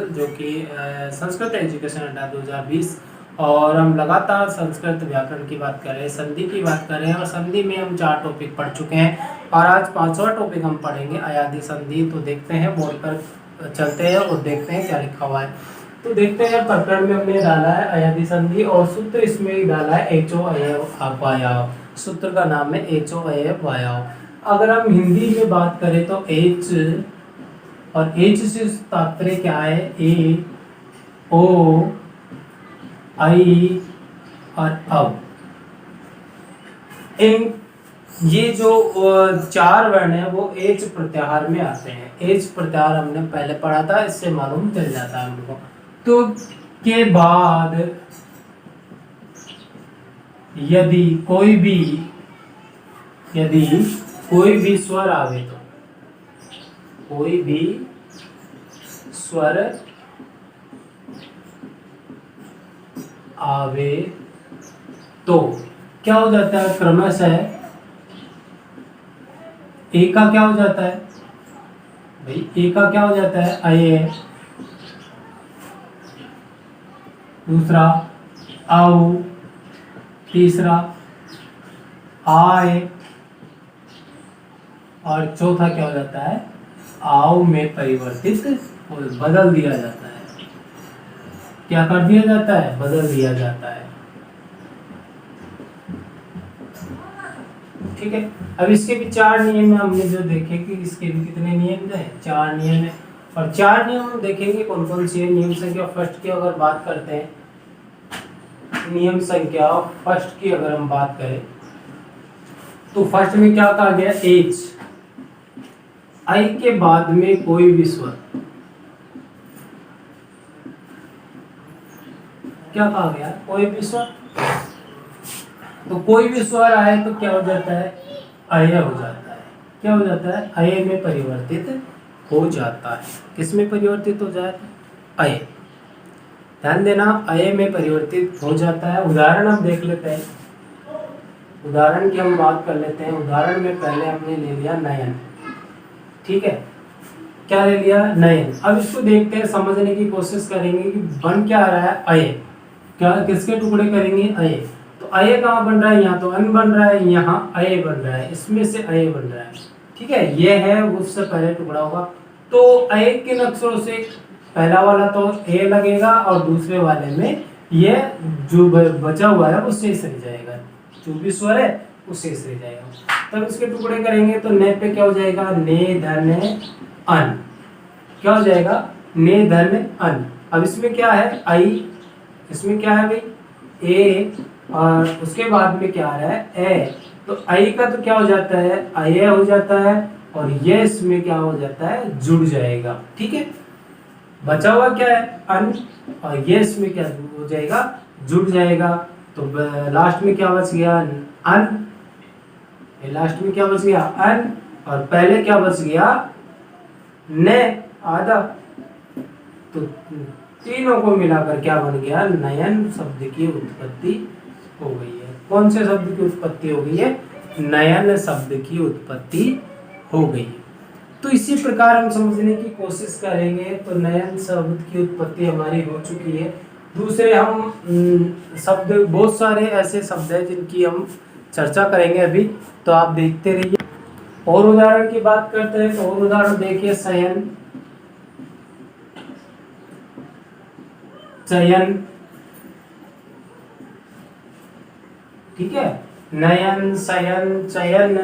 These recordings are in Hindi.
जो कि संस्कृत एजुकेशन अड्डा 2020, और हम लगातार संस्कृत व्याकरण की बात कर रहे हैं, संधि की बात कर रहे हैं, और संधि में हम 4 टॉपिक पढ़ चुके हैं और आज 5वां टॉपिक हम पढ़ेंगे अयादि संधि। तो देखते हैं, बोर्ड पर चलते हैं और देखते हैं क्या लिखा हुआ है। तो देखते हैं, प्रकरण में हमने डाला है अयादि संधि और सूत्र इसमें डाला है एचो अयव अवयव। सूत्र का नाम है एचो अयव अवयव। अगर हम हिंदी में बात करें तो एच, और एच से तात्पर्य क्या है, ए ओ आई और अब। इन ये जो 4 वर्ण है वो एच प्रत्याहार में आते हैं। एच प्रत्याहार हमने पहले पढ़ा था, इससे मालूम चल जाता है हमको। तो के बाद यदि कोई भी स्वर आवे तो, कोई भी स्वर आवे तो क्या हो जाता है, क्रमशः ए का क्या हो जाता है भाई, ए का क्या हो जाता है, अये, दूसरा औ, तीसरा आए, और चौथा क्या हो जाता है, आओ में परिवर्तित बदल दिया जाता है। क्या कर दिया जाता है, बदल दिया जाता है। ठीक है। अब इसके भी 4 नियम हमने जो देखे कि इसके भी कितने नियम है, 4 नियम है। और 4 नियम हम देखेंगे कौन कौन से। नियम संख्या फर्स्ट की अगर बात करते हैं, नियम संख्या फर्स्ट की अगर हम बात करें तो फर्स्ट में क्या कहा गया, एच, आई के बाद में कोई भी स्वर, क्या कहा गया, कोई भी स्वर। तो कोई भी स्वर आए तो क्या हो जाता है, अय हो जाता है। क्या हो जाता है, अय में परिवर्तित हो जाता है। किस में परिवर्तित हो जाता है, अय। ध्यान देना, अय में परिवर्तित हो जाता है। उदाहरण हम देख लेते हैं, उदाहरण की हम बात कर लेते हैं। उदाहरण में पहले हमने ले लिया नयन, ठीक है, क्या ले लिया, नयन। अब इसको देखते हैं, समझने की कोशिश करेंगे कि बन क्या रहा है, अय। क्या किसके टुकड़े करेंगे, अय। तो अय कहाँ बन रहा है, यहाँ तो अन बन रहा है, यहाँ अय बन रहा है, इसमें से अय बन रहा है। ठीक है, ये है, उससे पहले टुकड़ा होगा। तो अय के अक्षरों से पहला वाला तो ए लगेगा और दूसरे वाले में ये जो बचा हुआ है वो शेष रह जाएगा। जो भी स्वर है वो शेष रह जाएगा। तब इसके टुकड़े करेंगे तो ने पे क्या हो जाएगा, ने धन अन। क्या हो जाएगा, ने धन अन। अब इसमें क्या है, आई, इसमें क्या है भाई, ए, और उसके बाद में क्या आ रहा है, ए। तो आई का तो क्या हो जाता है, अय हो जाता है, और ये इसमें क्या हो जाता है, जुड़ जाएगा। ठीक है, बचा हुआ क्या है, अन, और ये इसमें क्या हो जाएगा, जुड़ जाएगा। तो लास्ट में क्या बच गया, अन। लास्ट में क्या बच गया, अन, और पहले क्या बच गया, ने, आधा। तो तीनों को मिलाकर क्या बन गया, नयन शब्द की उत्पत्ति हो गई है। कौन से शब्द की उत्पत्ति हो गई है, नयन शब्द की उत्पत्ति हो गई है। तो इसी प्रकार हम समझने की कोशिश करेंगे। तो नयन शब्द की उत्पत्ति हमारी हो चुकी है। दूसरे हम शब्द, बहुत सारे ऐसे शब्द हैं जिनकी हम चर्चा करेंगे अभी, तो आप देखते रहिए। और उदाहरण की बात करते हैं तो और उदाहरण देखिए, शयन, चयन, ठीक है, नयन, शयन, चयन।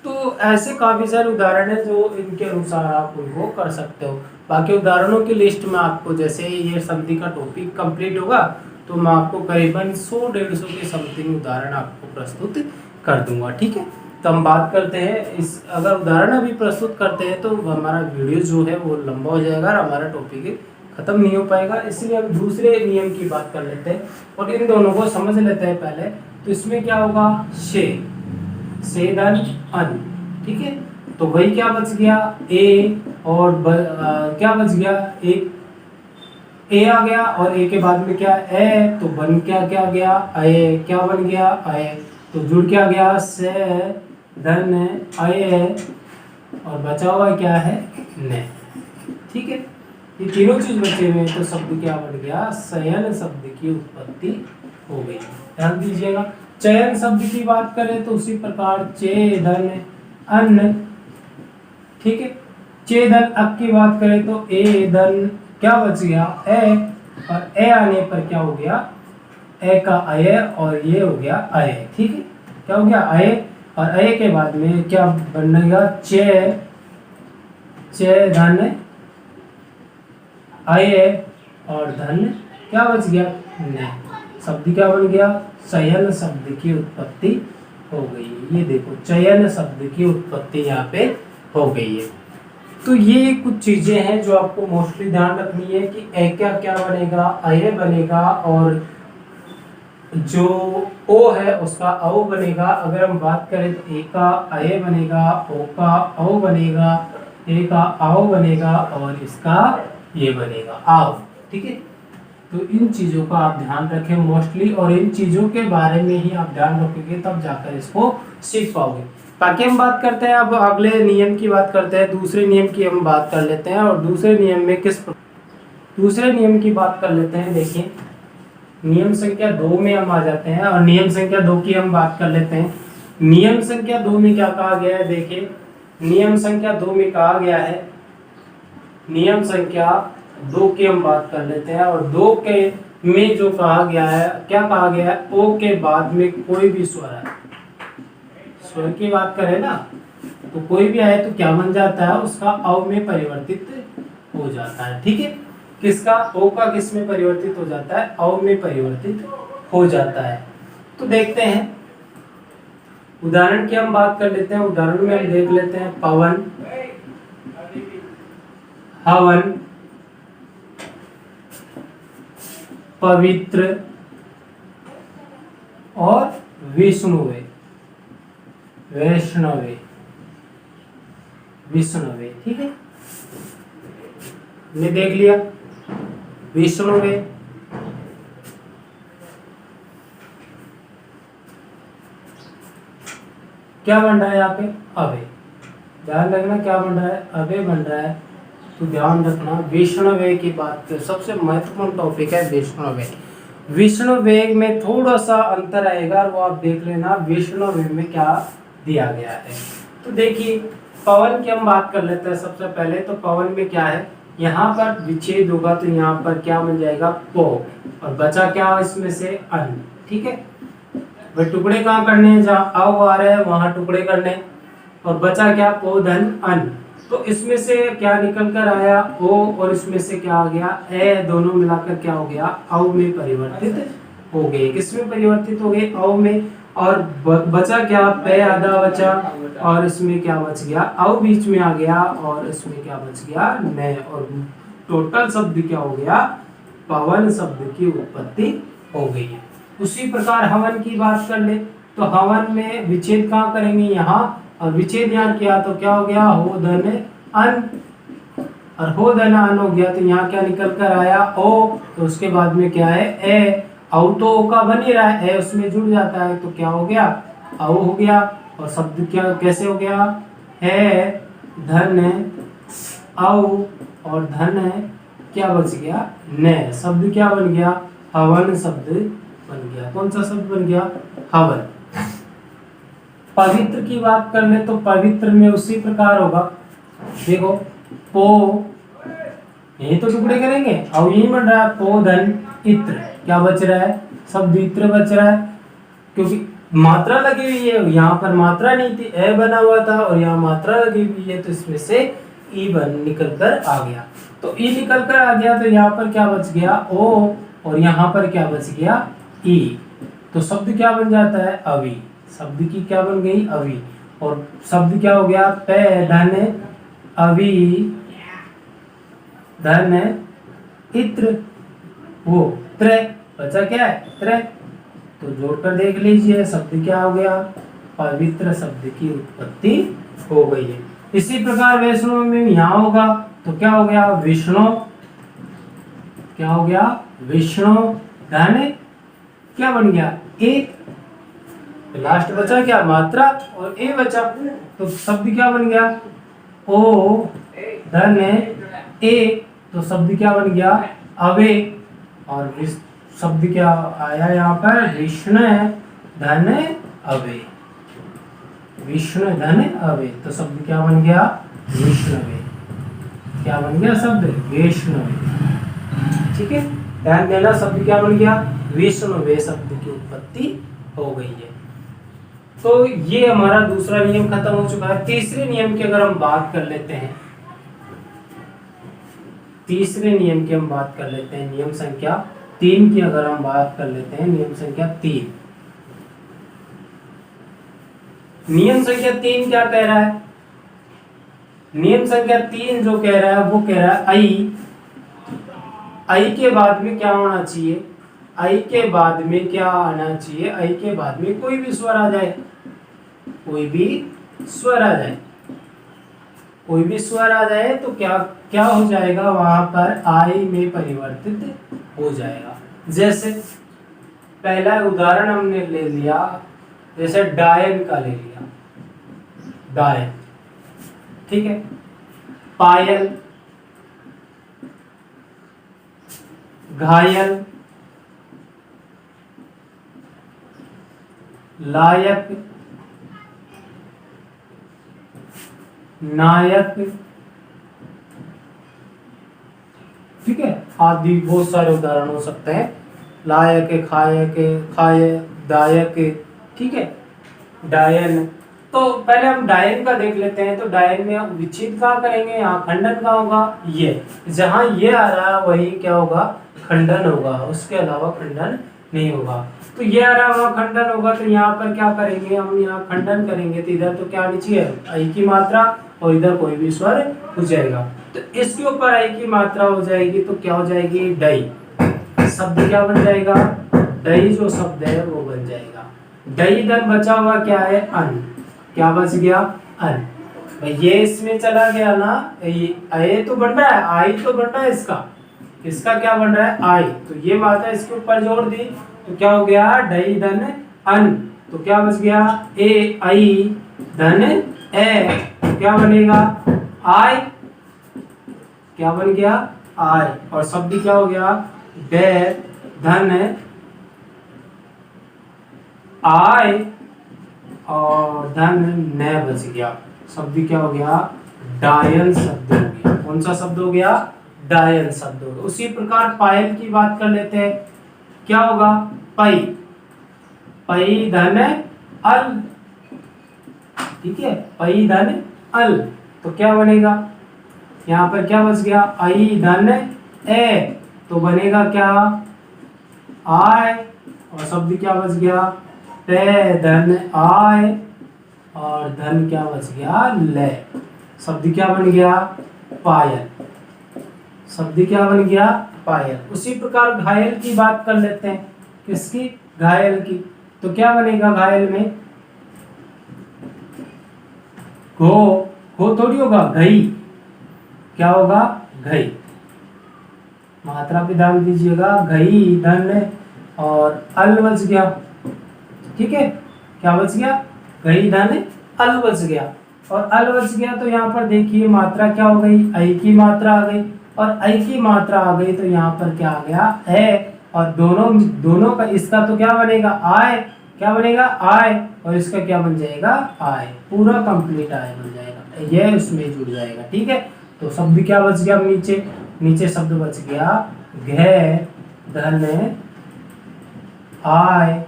तो ऐसे काफी सारे उदाहरण है जो इनके अनुसार आप उनको कर सकते हो। बाकी उदाहरणों की लिस्ट में आपको, जैसे ये संधि का टॉपिक कंप्लीट होगा तो मैं आपको करीबन 100-150 के समथिंग उदाहरण आपको प्रस्तुत कर दूंगा। ठीक है, तो हम बात करते हैं इस, अगर उदाहरण अभी प्रस्तुत करते हैं तो हमारा वीडियो जो है वो लंबा हो जाएगा और हमारा टॉपिक खत्म नहीं हो पाएगा। इसलिए हम दूसरे नियम की बात कर लेते हैं और इन दोनों को समझ लेते हैं पहले। तो इसमें क्या होगा, शे, सेदन, अन। ठीक है, तो वही क्या बच गया, ए, और क्या बच गया, एक ए आ गया, और ए के बाद में क्या, ए। तो बन क्या क्या गया, अय। क्या बन गया, अय। तो जुड़ क्या गया, से, धन, अय, और बचा हुआ क्या है, ने। ठीक है, ये तीनों चीज बचे हुए हैं, तो शब्द क्या बन गया, शयन शब्द की उत्पत्ति हो गई। ध्यान दीजिएगा, चयन शब्द की बात करें तो उसी प्रकार चेदन अन्न, ठीक है। चेदन अक की बात करें तो ए धन क्या बच गया, ए, और ए आने पर क्या हो गया, ए का अय, और ये हो गया अय, ठीक है। क्या हो गया, अय, और अय के बाद में क्या बनेगा, चे, चे धन अय, और धन क्या बच गया, न। शब्द क्या बन गया, चयन शब्द की उत्पत्ति हो गई है। ये देखो, चयन शब्द की उत्पत्ति यहाँ पे हो गई है। तो ये कुछ चीजें हैं जो आपको मोस्टली ध्यान रखनी है कि ए का क्या बनेगा, अय बनेगा, और जो ओ है उसका औ बनेगा। अगर हम बात करें तो ए का अय बनेगा, ओ का औ बनेगा, ए का आओ बनेगा, और इसका ये बनेगा आओ, ठीक है। तो इन चीजों का आप ध्यान रखें मोस्टली, और इन चीजों के बारे में ही आप ध्यान रखोगे तब जाकर इसको सीख पाओगे। बाकी हम बात करते हैं, अब अगले नियम की बात करते हैं, दूसरे नियम की हम बात कर लेते हैं। और दूसरे नियम में दूसरे नियम की बात कर लेते हैं। देखिए, नियम संख्या 2 में हम आ जाते हैं, और नियम संख्या 2 की हम बात कर लेते हैं। नियम संख्या 2 में क्या कहा गया है, देखिए, नियम संख्या 2 में कहा गया है, नियम संख्या 2 की हम बात कर लेते हैं। और 2 के में जो कहा गया है, क्या कहा गया है, ओ के बाद में कोई भी स्वर है, स्वर की बात करें ना, तो कोई भी आए तो क्या बन जाता है, उसका औ में परिवर्तित हो जाता है, ठीक है। किसका, ओ का किस में परिवर्तित हो जाता है, औ में परिवर्तित हो जाता है। तो देखते हैं, उदाहरण की हम बात कर लेते हैं। उदाहरण में हम देख लेते हैं, पवन, हवन, पवित्र, और विष्णुवे, वैष्णवे, विष्णुवे, ठीक है। हमने देख लिया विष्णुवे, क्या बन रहा है यहाँ पे, अवे। ध्यान रखना क्या बन रहा है, अवे बन रहा है। तो ध्यान रखना, विष्णुवे की बात कर, सबसे महत्वपूर्ण टॉपिक है विष्णुवे। विष्णुवे में थोड़ा सा अंतर आएगा, वो आप देख लेना विष्णुवे में क्या दिया गया है। तो देखिए, पवन की हम बात कर लेते हैं सबसे पहले। तो पवन में क्या है, यहाँ पर विच्छेद होगा तो यहाँ पर क्या बन जाएगा, पो, और बचा क्या इसमें से, अन, ठीक है। वह टुकड़े कहाँ करने हैं, जहाँ अव आ रहे हैं वहां टुकड़े करने, और बचा क्या, पो धन अन। तो इसमें से क्या निकल कर आया, ओ, और इसमें से क्या आ गया, ए, दोनों मिलाकर क्या हो गया, औ में परिवर्तित हो गए। किसमें परिवर्तित हो गए, औ में। और बचा क्या, पे आधा बचा, और इसमें क्या बच गया, औ बीच में आ गया, और इसमें क्या बच गया, न, और टोटल शब्द क्या हो गया, पवन शब्द की उत्पत्ति हो गई है। उसी प्रकार हवन की बात कर ले, तो हवन में विच्छेद कहाँ करेंगे, यहाँ, और विच्छेद यहाँ किया तो क्या हो गया, हो धन अन, और हो धन अन हो गया तो यहाँ क्या निकल कर आया, ओ, तो उसके बाद में क्या है, ए, औ तो ओ का बन ही रहा है, ए उसमें जुड़ जाता है तो क्या हो गया, औ हो गया। और शब्द क्या कैसे हो गया, है धन औ, और धन क्या बच गया, न। शब्द क्या बन गया, हवन शब्द बन गया। कौन सा शब्द बन गया, हवन। पवित्र की बात कर ले तो पवित्र में उसी प्रकार होगा। देखो, पो, यही तो टुकड़े करेंगे, और यही बन रहा है, पो धन इत्र, क्या बच रहा है, शब्द इत्र बच रहा है, क्योंकि मात्रा लगी हुई है। यहाँ पर मात्रा नहीं थी, ए बना हुआ था, और यहाँ मात्रा लगी हुई है, तो इसमें से ई बन निकल कर आ गया। तो ई निकल कर आ गया तो यहाँ पर क्या बच गया, ओ, और यहाँ पर क्या बच गया, ई। तो शब्द क्या बन जाता है, अवि। शब्द की क्या बन गई, अवि। और शब्द क्या हो गया, पे धन अवि धन इत्र, वो त्रे, बचा क्या है, त्रे। तो जोड़कर देख लीजिए, शब्द क्या हो गया, पवित्र शब्द की उत्पत्ति हो गई है। इसी प्रकार वैष्णव में यहाँ होगा तो क्या हो गया, विष्णु, क्या हो गया, विष्णु धन क्या बन गया, एक, लास्ट बचा क्या, मात्रा, और ए बचा, तो शब्द क्या बन गया, ओ धन ए, तो शब्द क्या बन गया, अवे। और शब्द क्या आया यहाँ पर, विष्णु धन अवे, विष्णु धन अवे। तो शब्द क्या बन गया, विष्णुवे। क्या बन गया शब्द, विष्णुवे। ठीक है, ध्यान देना, शब्द क्या बन गया, विष्णुवे शब्द की उत्पत्ति हो गई है। तो ये हमारा दूसरा नियम खत्म हो चुका है। तीसरे नियम की अगर हम बात कर लेते हैं, तीसरे नियम की हम बात कर लेते हैं, नियम संख्या 3 की अगर हम बात कर लेते हैं, नियम संख्या 3। नियम संख्या 3 क्या कह रहा है, नियम संख्या 3 जो कह रहा है वो कह रहा है आई के बाद में क्या होना चाहिए, आई के बाद में क्या आना चाहिए, आई के बाद में कोई भी स्वर आ जाए, कोई भी स्वर आ जाए, कोई भी स्वर आ जाए तो क्या क्या हो जाएगा, वहां पर आई में परिवर्तित हो जाएगा। जैसे पहला उदाहरण हमने ले लिया, जैसे डायन का ले लिया, डायन, ठीक है, पायल, घायल, लायक, नायक, ठीक है, आदि बहुत सारे उदाहरण हो सकते हैं। लायक, खायक, खाय, दायक, ठीक है, डायन। तो पहले हम डायन का देख लेते हैं। तो डायन में विच्छेद कहाँ करेंगे, यहाँ खंडन का होगा, ये जहां ये आ रहा है वही क्या होगा, खंडन होगा, उसके अलावा खंडन नहीं होगा। तो ये आ रहा है वहां खंडन होगा, तो यहाँ पर क्या करेंगे, हम यहाँ खंडन करेंगे तो इधर तो क्या आनी चाहिए, आई की मात्रा, और इधर कोई भी स्वर हो जाएगा। तो इसके ऊपर आई की मात्रा हो जाएगी तो क्या हो जाएगी, डई। शब्द क्या बन जाएगा, डई जो शब्द है वो बन जाएगा। डई धन बचा हुआ क्या है, अन, क्या बच गया, अन। ये इसमें चला गया ना, ये तो बन रहा है, आई तो बन रहा है इसका, इसका क्या बन रहा है, आई। तो ये मात्रा इसके ऊपर जोड़ दी तो क्या हो गया, डई धन अन। तो क्या बच गया, ए आई धन ए, तो क्या बनेगा, आई, क्या बन गया, आई। और शब्द क्या हो गया, डे धन आई और धन न बच गया। शब्द क्या हो गया, डायन शब्द हो गया। कौन सा शब्द हो गया, डायन शब्द हो गया। उसी प्रकार पायल की बात कर लेते हैं, क्या होगा, पई, पई धन अल, ठीक है, पई धन अल। तो क्या बनेगा, यहाँ पर क्या बच गया, आई धन ए, तो बनेगा क्या, आय। और शब्द क्या बच गया, ते धन आय और धन क्या बच गया, ले। शब्द क्या बन गया, पायल। शब्द क्या बन गया, पायल। उसी प्रकार घायल की बात कर लेते हैं, किसकी, घायल की। तो क्या बनेगा घायल में, घो थोड़ी होगा, घई, क्या होगा, घई। मात्रा पे ध्यान दीजिएगा, घई धन और अल बच गया, ठीक है, क्या बच गया, घई धन अल बच गया। और अल बच गया तो यहाँ पर देखिए मात्रा क्या हो गई, आई की मात्रा आ गई, और आई की मात्रा आ गई तो यहाँ पर क्या आ गया, है। और दोनों का, इसका तो क्या बनेगा, आय, क्या बनेगा, आय, और इसका क्या बन जाएगा, आय। पूरा कंप्लीट आय बन जाएगा, ये उसमें जुड़ जाएगा, ठीक है। तो शब्द क्या बच गया, नीचे शब्द बच गया, घे धन आय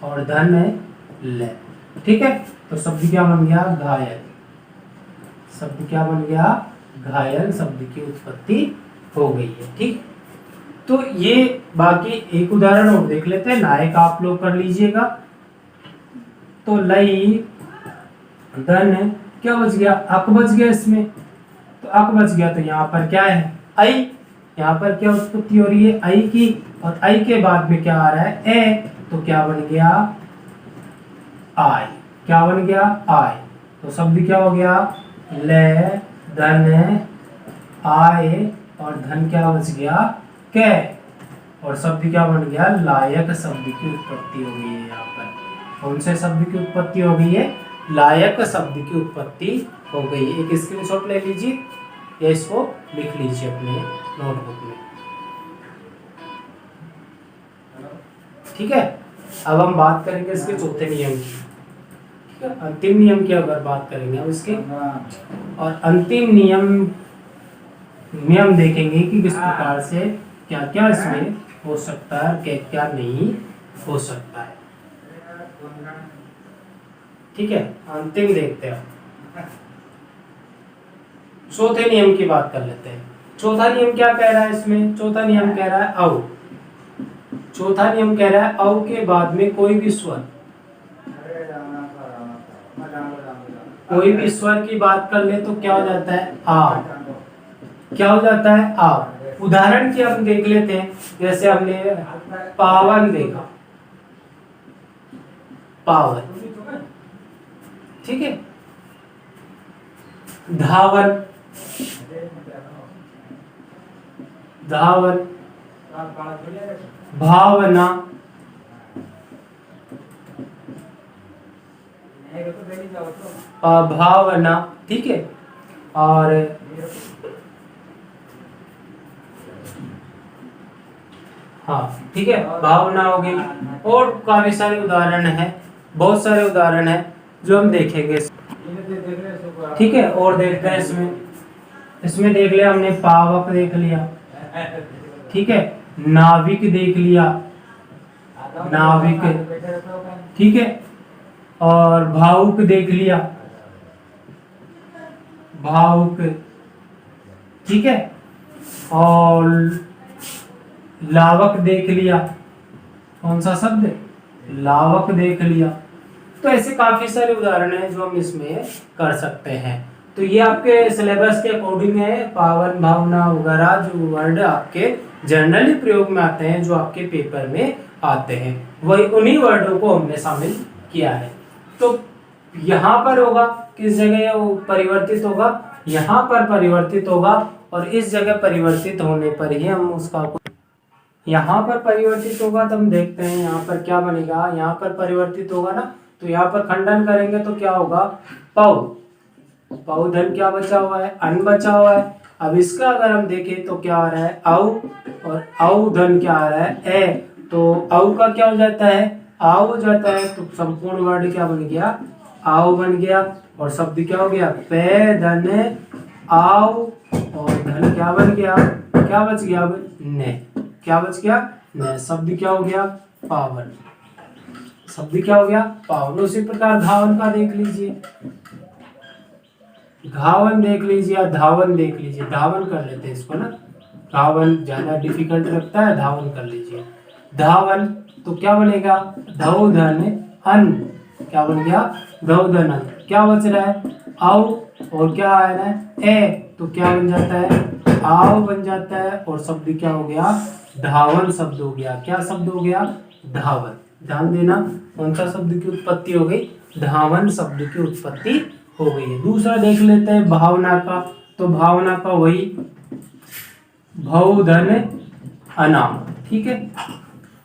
और धन ले, ठीक है। तो शब्द क्या बन गया, घायल। शब्द क्या बन गया, घायल शब्द की उत्पत्ति हो गई है, ठीक। तो ये बाकी एक उदाहरण और देख लेते हैं, नायक आप लोग कर लीजिएगा। तो लई धन क्या बच गया, अक बच गया इसमें, तो अक बच गया तो यहाँ पर क्या है, आई। यहाँ पर क्या उत्पत्ति हो रही है, आई की, और आई के बाद में क्या आ रहा है, ए, तो क्या बन गया, आय। क्या बन गया, आय। तो शब्द क्या हो गया, ले धन आय और धन क्या बच गया, के, और शब्द क्या बन गया, लायक शब्द की उत्पत्ति हो गई है। यहाँ पर कौन से शब्द की उत्पत्ति हो गई है, लायक शब्द की उत्पत्ति हो गई है। एक स्क्रीनशॉट ले लीजिए। या इसको लिख लीजिए अपने नोटबुक में। ठीक है, अब हम बात करेंगे इसके चौथे नियम की। ठीक है, अंतिम नियम की अगर बात करेंगे हम इसके, और अंतिम नियम देखेंगे कि किस प्रकार से क्या क्या इसमें हो सकता है, क्या क्या नहीं हो सकता है। ठीक है, अंतिम देखते हैं। चौथे नियम की बात कर लेते हैं। चौथा नियम क्या कह रहा है इसमें? चौथा नियम कह रहा है औ। चौथा नियम कह रहा है औ के बाद में कोई भी स्वर, कोई भी स्वर की बात कर ले तो क्या हो जाता है? आ। क्या हो जाता है? आ। उदाहरण की हम देख लेते हैं, जैसे हमने पावन देखा, पावन। ठीक है, धावन, धावन, भावना, भावना। ठीक है, और हाँ ठीक है, भावना हो गई। और काफी सारे उदाहरण हैं, बहुत सारे उदाहरण हैं जो हम देखेंगे। ठीक है, और देखते हैं इसमें देख लिया हमने, पावक देख लिया। ठीक है, नाविक देख लिया, नाविक। ठीक है, और भावुक देख लिया, भावुक। ठीक है, और लावक देख लिया। कौन सा शब्द? लावक देख लिया। तो ऐसे काफी सारे उदाहरण हैं जो हम इसमें कर सकते हैं। तो ये आपके सिलेबस के अकॉर्डिंग है, पावन, भावना वगैरह जो वर्ड आपके जनरली प्रयोग में आते हैं, जो आपके पेपर में आते हैं, वही उन्हीं वर्डों को हमने शामिल किया है। तो यहाँ पर होगा, किस जगह वो परिवर्तित होगा? यहाँ पर परिवर्तित होगा, और इस जगह परिवर्तित होने पर ही हम उसका, यहाँ पर परिवर्तित होगा तो हम देखते हैं यहाँ पर क्या बनेगा। यहाँ पर परिवर्तित होगा ना, तो यहाँ पर खंडन करेंगे तो क्या होगा? पौ। पौ धन क्या बचा हुआ है? अन बचा हुआ है। अब इसका अगर हम देखें तो क्या आ रहा है? औ, और औ धन क्या आ रहा है? ए। तो औ का क्या हो जाता है? आओ हो जाता है। तो संपूर्ण वर्ड क्या बन गया? आओ बन गया। और शब्द क्या हो गया? पे धन आओ, और धन क्या बन गया? क्या बच गया? अब ने। क्या बच गया? ने। शब्द क्या हो गया? पावन। शब्द क्या हो गया? पावन। उसी प्रकार धावन का देख लीजिए, धावन देख लीजिए, या धावन देख लीजिए। धावन कर लेते हैं इसको ना, धावन ज्यादा डिफिकल्ट लगता है, धावन कर लीजिए। धावन तो क्या बनेगा? धौ धन अन। क्या बन गया? धौ धन अन। क्या बच रहा है? आओ, और क्या आ रहा है? ए। तो क्या बन जाता है? आओ बन जाता है। और शब्द क्या हो गया? धावन शब्द हो गया। क्या शब्द हो गया? धावन। ध्यान देना, कौन सा शब्द की उत्पत्ति हो गई? धावन शब्द की उत्पत्ति हो गई है। दूसरा देख लेते हैं भावना का। तो भावना का वही भव धन अनाम। ठीक है,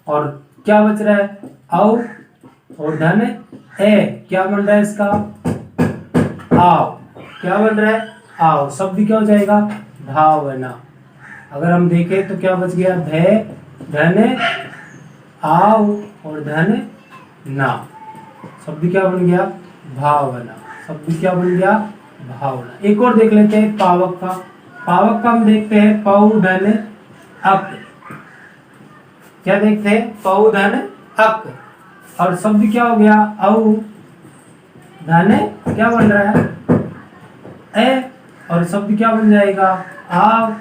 और क्या बच रहा है? औ, और धन ए। क्या बन रहा है इसका? आओ। क्या बन रहा है? आओ। शब्द क्या हो जाएगा? भावना। अगर हम देखें तो क्या बच गया? भय धन आओ, और धन ना। शब्द क्या बन गया? भावना। शब्द क्या बन गया? भावना। एक और देख लेते हैं पावक का। पावक का हम देखते हैं पौ धन अक। क्या देखते हैं? पौ धन अक। और शब्द क्या हो गया? औ धन क्या बन रहा है? ए। और शब्द क्या बन जाएगा? आव,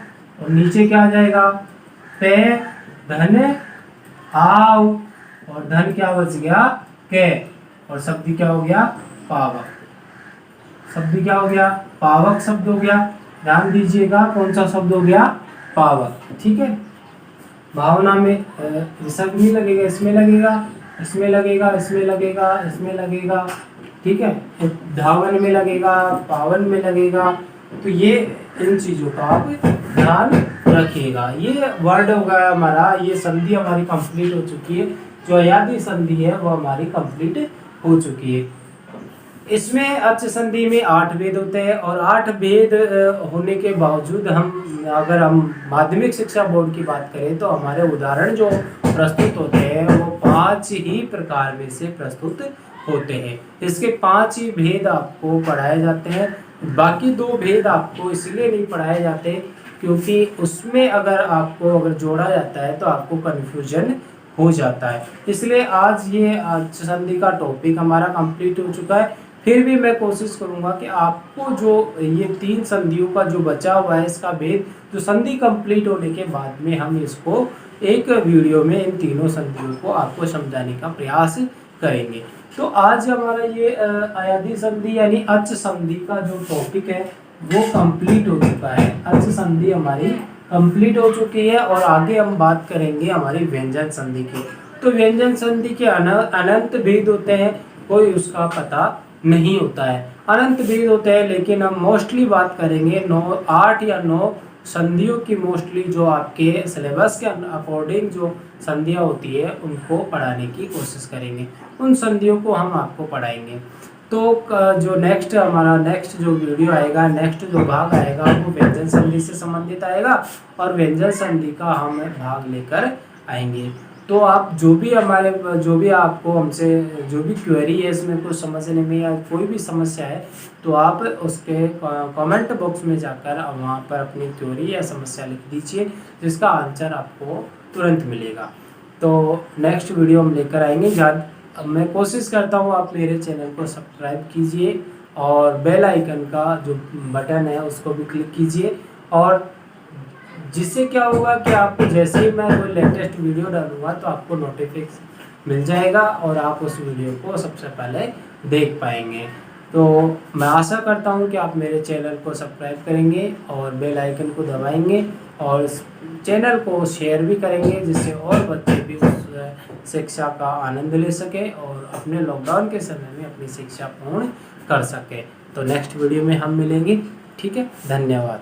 और नीचे क्या आ जाएगा? पे धन आओ, और धन क्या बच गया? के। और शब्द क्या हो गया? पावक। शब्द क्या हो गया? पावक शब्द हो गया। ध्यान दीजिएगा, कौन सा शब्द हो गया? पावक। ठीक है, भावना में विसर्ग नहीं लगेगा, इसमें लगेगा, इसमें लगेगा, इसमें लगेगा, इसमें लगेगा। ठीक है, धावन में लगेगा, पावन में लगेगा। तो ये इन चीजों का आप ध्यान रखिएगा। ये वर्ड होगा हमारा, ये संधि हमारी कंप्लीट हो चुकी है। जो अयादी संधि है वो हमारी कंप्लीट हो चुकी है। इसमें अच्छ संधि में 8 भेद होते हैं और 8 भेद होने के बावजूद अगर हम माध्यमिक शिक्षा बोर्ड की बात करें तो हमारे उदाहरण जो प्रस्तुत होते हैं वो 5 ही प्रकार में से प्रस्तुत होते हैं। इसके 5 ही भेद आपको पढ़ाए जाते हैं। बाकी 2 भेद आपको इसलिए नहीं पढ़ाए जाते क्योंकि उसमें अगर जोड़ा जाता है तो आपको कन्फ्यूजन हो जाता है। इसलिए आज ये संधि का टॉपिक हमारा कंप्लीट हो चुका है। फिर भी मैं कोशिश करूंगा कि आपको जो ये 3 संधियों का जो बचा हुआ है इसका भेद जो संधि कंप्लीट होने के बाद में हम इसको एक वीडियो में इन तीनों संधियों को आपको समझाने का प्रयास करेंगे। तो आज हमारा ये अयादी संधि यानी अच संधि का जो टॉपिक है वो कंप्लीट हो चुका है। अच संधि हमारी कंप्लीट हो चुकी है और आगे हम बात करेंगे हमारी व्यंजन संधि की। तो व्यंजन संधि के अनंत भेद होते हैं, कोई उसका पता नहीं होता है। अनंत भेद होते हैं लेकिन हम मोस्टली बात करेंगे 8 या 9 संधियों की मोस्टली जो आपके सिलेबस के अकॉर्डिंग जो संधियाँ होती है उनको पढ़ाने की कोशिश करेंगे। उन संधियों को हम आपको पढ़ाएंगे। तो जो नेक्स्ट जो वीडियो आएगा, नेक्स्ट जो भाग आएगा वो व्यंजन संधि से संबंधित आएगा और व्यंजन संधि का हम भाग लेकर आएंगे। तो आप जो भी आपको हमसे जो भी क्वेरी है इसमें कुछ समझने में या कोई भी समस्या है तो आप उसके कमेंट बॉक्स में जाकर वहाँ पर अपनी क्वेरी या समस्या लिख दीजिए जिसका आंसर आपको तुरंत मिलेगा। तो नेक्स्ट वीडियो हम लेकर आएंगे। मैं कोशिश करता हूँ आप मेरे चैनल को सब्सक्राइब कीजिए और बेल आइकन का जो बटन है उसको भी क्लिक कीजिए और जिससे क्या होगा कि आपको जैसे ही मैं कोई लेटेस्ट वीडियो डालूंगा तो आपको नोटिफिकेशन मिल जाएगा और आप उस वीडियो को सबसे पहले देख पाएंगे। तो मैं आशा करता हूं कि आप मेरे चैनल को सब्सक्राइब करेंगे और बेल आइकन को दबाएंगे और इस चैनल को शेयर भी करेंगे जिससे और बच्चे भी उस शिक्षा का आनंद ले सके और अपने लॉकडाउन के समय में अपनी शिक्षा पूर्ण कर सके। तो नेक्स्ट वीडियो में हम मिलेंगे। ठीक है, धन्यवाद।